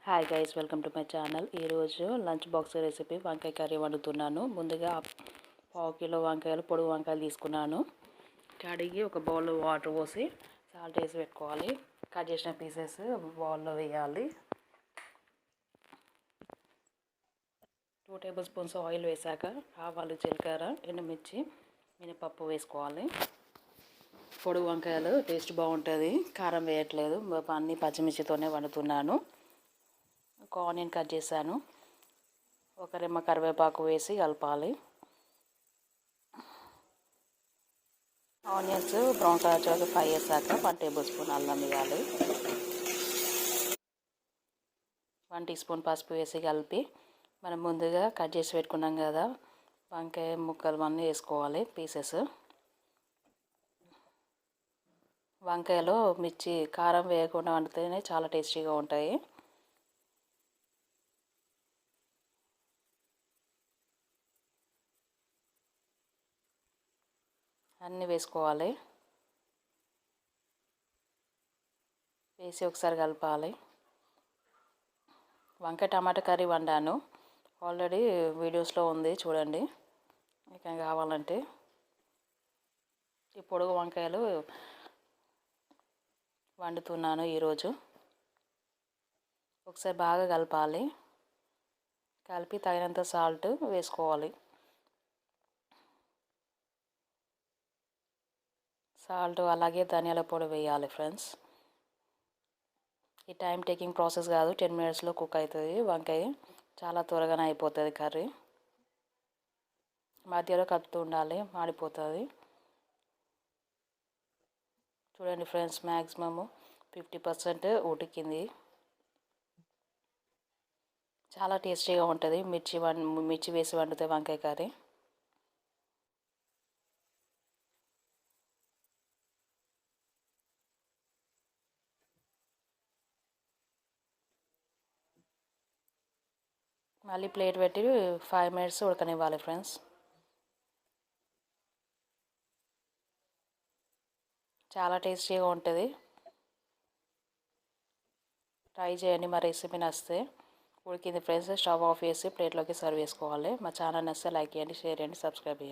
Hi guys, welcome to my channel. ఈరోజు lunch box recipe వంకాయ curry వండుతున్నాను. ముందుగా పావు కిలో వంకాయలు, పొడుగు వంకాయలు తీసుకున్నాను. కడిగి ఒక బౌల్లో వాటర్ పోసి సాల్ట్ వేసి పెట్టుకోవాలి. కట్ చేసిన పీసెస్ బౌల్లో వేయాలి. 2 టేబుల్ స్పూన్స్ ఆయిల్ వేసాక ఆవాలు, జీలకర్ర, ఎండుమిర్చి, మినపప్పు వేసుకోవాలి. పొడుగు వంకాయలు టేస్ట్ బాగుంటుంది. కారం వేయట్లేదు, అన్ని పచ్చిమిర్చితోనే వండుతున్నాను. ఒక ఆనియన్ కట్ చేశాను. ఒక రెమ్మ కరివేపాకు వేసి కలపాలి. ఆనియన్స్ బ్రౌన్ కలర్ వచ్చాక ఫ్రై చేశాక 1 టేబుల్ స్పూన్ అల్లం వేయాలి. 1 టీ స్పూన్ పసుపు వేసి కలిపి మనం ముందుగా కట్ చేసి పెట్టుకున్నాం కదా వంకాయ ముక్కలు అన్నీ వేసుకోవాలి. పీసెస్ వంకాయలో మిర్చి కారం వేయకుండా వండితేనే చాలా టేస్టీగా ఉంటాయి. అన్నీ వేసుకోవాలి. వేసి ఒకసారి కలపాలి. వంకాయ టమాటా కర్రీ వండాను, ఆల్రెడీ వీడియోస్లో ఉంది, చూడండి మీకు కావాలంటే. ఈ పొడుగు వంకాయలు వండుతున్నాను ఈరోజు. ఒకసారి బాగా కలపాలి. కలిపి తగినంత సాల్ట్ వేసుకోవాలి. సాల్ట్ అలాగే ధనియాల పొడి వేయాలి ఫ్రెండ్స్. ఈ టైం టేకింగ్ ప్రాసెస్ కాదు, 10 మినిట్స్లో కుక్ అవుతుంది. వంకాయ చాలా త్వరగానే అయిపోతుంది కర్రీ. మధ్యలో కలుపుతూ ఉండాలి, మాడిపోతుంది. చూడండి ఫ్రెండ్స్, మ్యాక్సిమము 50% ఉడికింది. చాలా టేస్టీగా ఉంటుంది మిర్చి వేసి వండితే వంకాయ కర్రీ. మళ్ళీ ప్లేట్ పెట్టి 5 మినిట్స్ ఉడకనివ్వాలి ఫ్రెండ్స్. చాలా టేస్టీగా ఉంటుంది. ట్రై చేయండి, మా రెసిపీ నచ్చితే. ఉడికింది ఫ్రెండ్స్, స్టవ్ ఆఫ్ చేసి ప్లేట్లోకి సర్వ్ చేసుకోవాలి. మా ఛానల్ నచ్చితే లైక్ చేయండి, షేర్ చేయండి, సబ్స్క్రైబ్ చేయండి.